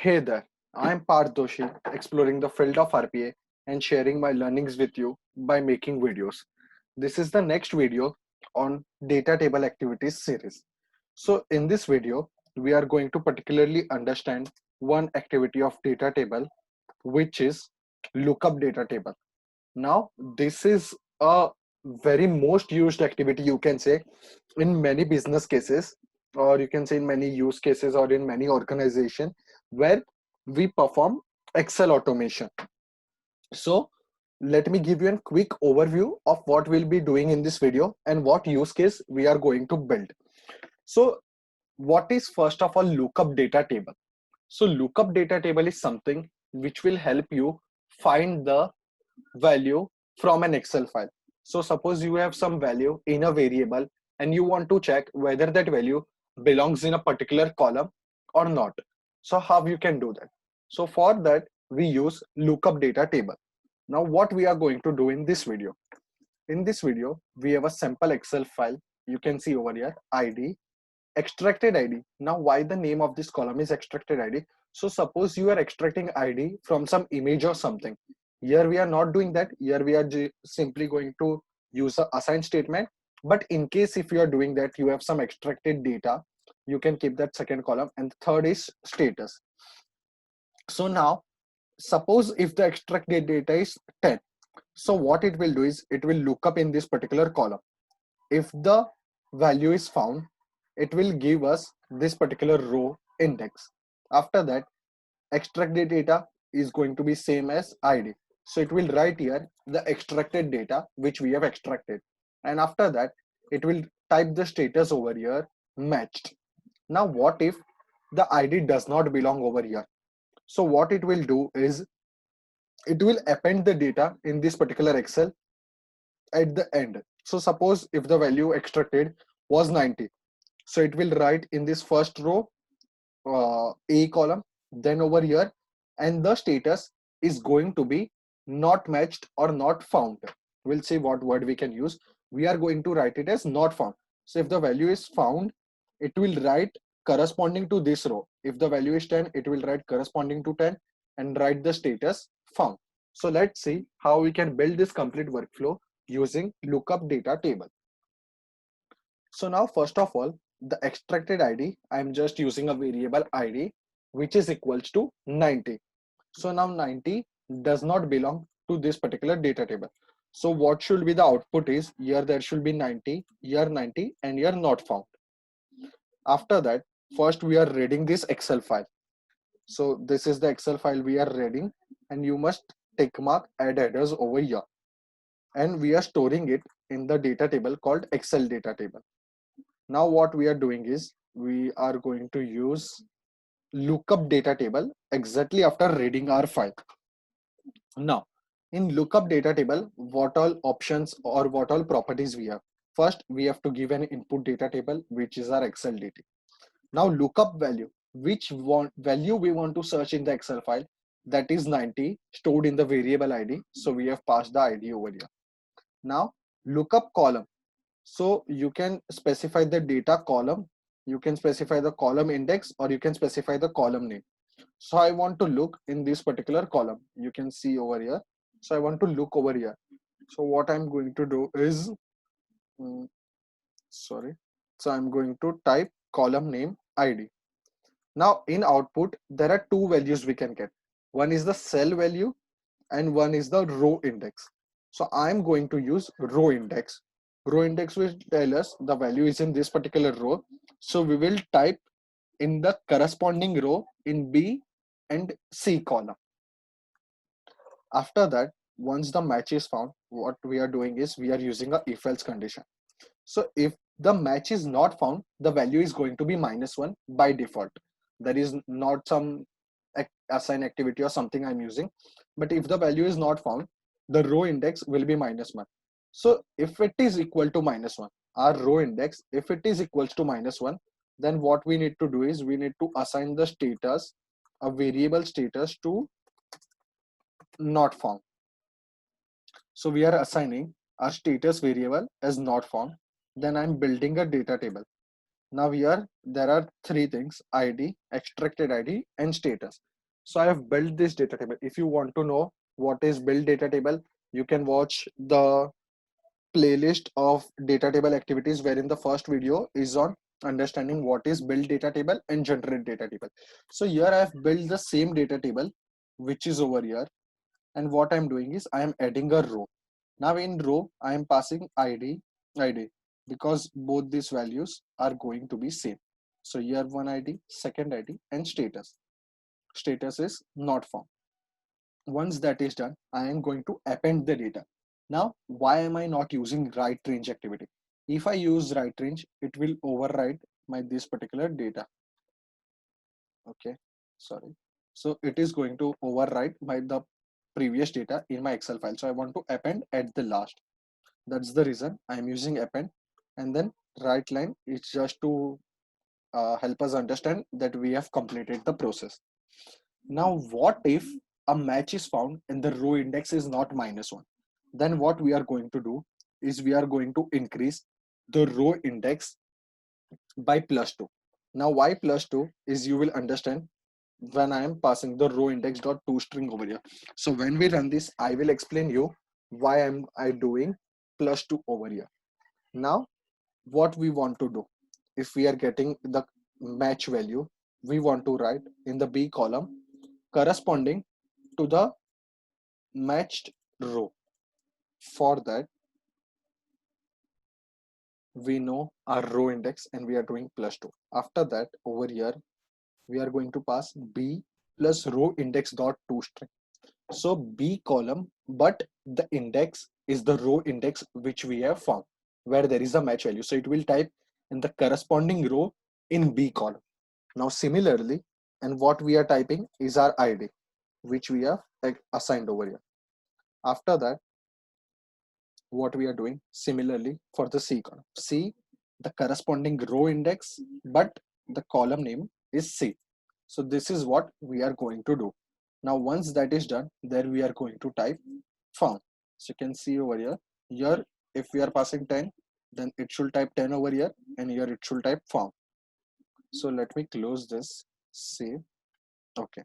Hey there, I'm Parth Doshi, exploring the field of RPA and sharing my learnings with you by making videos. This is the next video on data table activities series. So in this video, we are going to particularly understand one activity of data table, which is lookup data table. Now, this is a very most used activity, you can say, in many business cases, or you can say in many use cases or in many organization where we perform Excel automation. So let me give you a quick overview of what we'll be doing in this video and what use case we are going to build. So what is first of all lookup data table? So lookup data table is something which will help you find the value from an Excel file. So suppose you have some value in a variable and you want to check whether that value belongs in a particular column or not. So how you can do that? So for that we use lookup data table. Now what we are going to do in this video? In this video we have a sample Excel file. You can see over here ID, extracted ID. Now why the name of this column is extracted ID? So suppose you are extracting ID from some image or something. Here we are not doing that. Here we are simply going to use a assign statement. But in case if you are doing that, you have some extracted data, you can keep that second column, and the third is status. So now suppose if the extracted data is 10, so what it will do is it will look up in this particular column. If the value is found, it will give us this particular row index. After that, extracted data is going to be same as ID. So it will write here the extracted data which we have extracted. And after that, it will type the status over here matched. Now, what if the ID does not belong over here? So what it will do is it will append the data in this particular Excel at the end. So suppose if the value extracted was 90, so it will write in this first row A column, then over here, and the status is going to be not matched or not found. We'll see what word we can use. We are going to write it as not found. So if the value is found, it will write corresponding to this row. If the value is 10, it will write corresponding to 10 and write the status found. So let's see how we can build this complete workflow using lookup data table. So now first of all, the extracted ID, I'm just using a variable ID which is equals to 90. So now 90 does not belong to this particular data table. So what should be the output is here there should be 90, here 90 and here not found. After that, first we are reading this Excel file. So this is the Excel file we are reading and you must tick mark add headers over here. And we are storing it in the data table called Excel data table. Now what we are doing is we are going to use lookup data table exactly after reading our file. Now in lookup data table, what all options or what all properties we have? First, we have to give an input data table, which is our Excel data. Now lookup value, which value we want to search in the Excel file, that is 90 stored in the variable ID. So we have passed the ID over here. Now lookup column. So you can specify the data column, you can specify the column index, or you can specify the column name. So I want to look in this particular column. You can see over here. So I want to look over here. So what I'm going to do is, mm, sorry. So I'm going to type column name ID. Now in output, there are two values we can get. One is the cell value and one is the row index. So I'm going to use row index. Row index will tell us the value is in this particular row. So we will type in the corresponding row in B and C column. After that, once the match is found, what we are doing is we are using a if else condition. So if the match is not found, the value is going to be -1 by default. There is not some assign activity or something I'm using. But if the value is not found, the row index will be -1. So if it is equal to -1, our row index, if it is equals to -1, then what we need to do is we need to assign the status, a variable status to not found. So we are assigning our status variable as not found. Then I'm building a data table. Now here there are three things: ID, extracted ID, and status. So I have built this data table. If you want to know what is build data table, you can watch the playlist of data table activities, wherein the first video is on understanding what is build data table and generate data table. So here I have built the same data table, which is over here. And what I'm doing is I am adding a row. Now in row, I am passing ID, because both these values are going to be same. So here one ID, second ID, and status. Status is not found. Once that is done, I am going to append the data. Now, why am I not using write range activity? If I use write range, it will override my this particular data. Okay, sorry. So it is going to override my the previous data in my Excel file. So I want to append at the last. That's the reason I'm using append. And then write line is just to help us understand that we have completed the process. Now, what if a match is found and the row index is not -1? Then what we are going to do is we are going to increase the row index by +2. Now, why +2 is you will understand when I am passing the row index dot to string over here. So when we run this, I will explain you why am I doing +2 over here. Now, what we want to do, if we are getting the match value, we want to write in the B column corresponding to the matched row. For that, we know our row index and we are doing +2. After that, over here, we are going to pass B plus row index dot to string. So B column, but the index is the row index which we have found where there is a match value. So it will type in the corresponding row in B column. Now similarly, and what we are typing is our ID, which we have assigned over here. After that, what we are doing similarly for the C column. C, the corresponding row index, but the column name is C. So this is what we are going to do. Now, once that is done, there we are going to type found. So you can see over here, if we are passing 10, then it should type 10 over here, and here it should type found. So let me close this, save. Okay.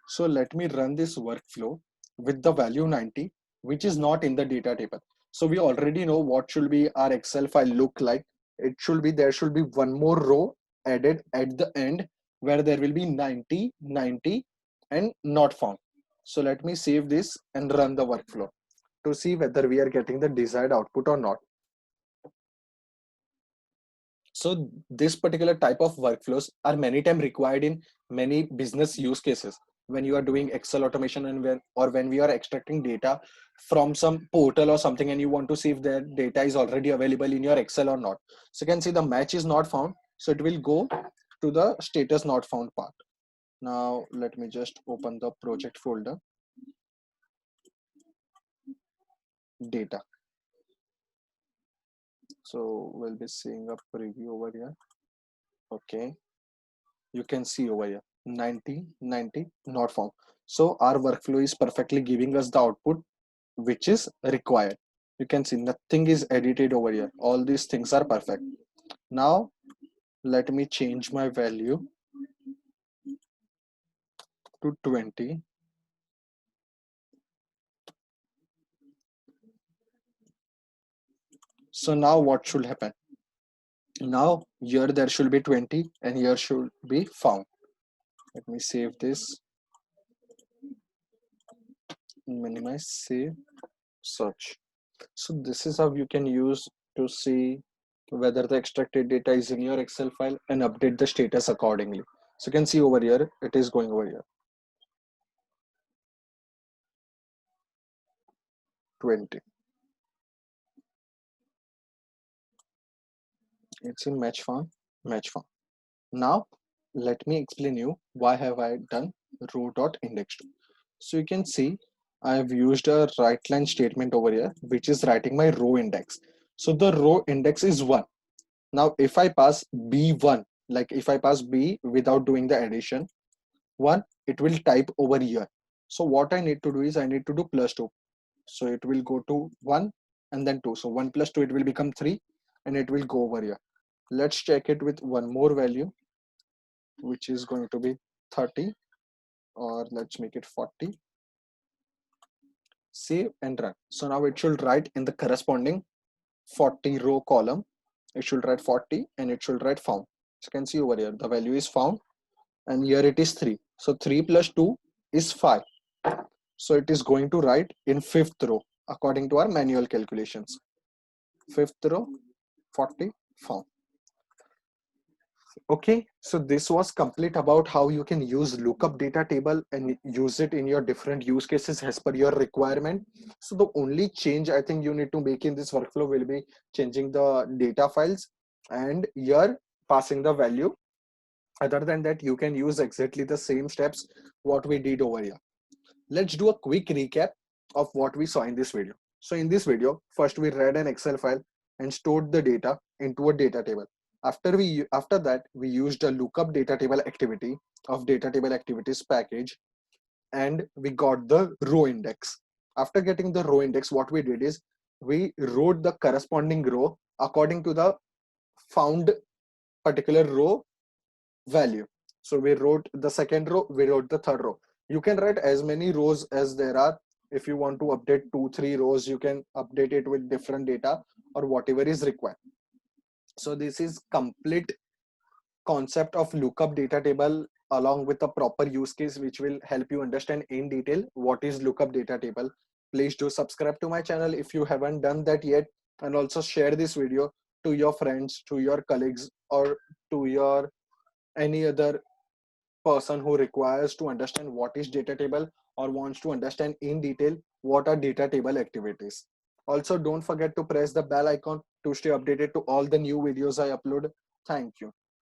So let me run this workflow with the value 90, which is not in the data table. So we already know what should be our Excel file look like. There should be one more row added at the end where there will be 90, 90, and not found. So let me save this and run the workflow to see whether we are getting the desired output or not. So this particular type of workflows are many times required in many business use cases when you are doing Excel automation and when we are extracting data from some portal or something and you want to see if that data is already available in your Excel or not. So you can see the match is not found. So it will go to the status not found part. Now let me just open the project folder, data. So we'll be seeing a preview over here. Okay. You can see over here 90, 90 not found. So our workflow is perfectly giving us the output which is required. You can see nothing is edited over here. All these things are perfect. Now let me change my value to 20. So now what should happen? Now here there should be 20 and here should be found. Let me save this, minimize, save, search. So this is how you can use to see whether the extracted data is in your Excel file and update the status accordingly. So you can see over here, it is going over here. 20. It's in match found, match found. Now let me explain you why have I done row.index2. So you can see I have used a write line statement over here, which is writing my row index. So the row index is 1. Now if I pass B1, like if I pass B without doing the addition, 1, it will type over here. So what I need to do is I need to do +2. So it will go to 1 and then 2. So 1 plus 2, it will become 3 and it will go over here. Let's check it with one more value, which is going to be 30. or let's make it 40. Save and run. So now it should write in the corresponding 40 row column. It should write 40 and it should write found. So you can see over here the value is found and here it is 3. So 3 plus 2 is 5. So it is going to write in fifth row according to our manual calculations. Fifth row 40 found. Okay, so this was complete about how you can use lookup data table and use it in your different use cases as per your requirement. So the only change I think you need to make in this workflow will be changing the data files and here passing the value. Other than that, you can use exactly the same steps what we did over here. Let's do a quick recap of what we saw in this video. So in this video, first we read an Excel file and stored the data into a data table. After that, we used a lookup data table activity of data table activities package and we got the row index. After getting the row index, what we did is we wrote the corresponding row according to the found particular row value. So we wrote the second row, we wrote the third row. You can write as many rows as there are. If you want to update 2-3 rows, you can update it with different data or whatever is required. So this is complete concept of lookup data table along with a proper use case which will help you understand in detail what is lookup data table. Please do subscribe to my channel if you haven't done that yet, and also share this video to your friends, to your colleagues, or to your any other person who requires to understand what is data table or wants to understand in detail what are data table activities. Also, don't forget to press the bell icon to stay updated to all the new videos I upload. Thank you.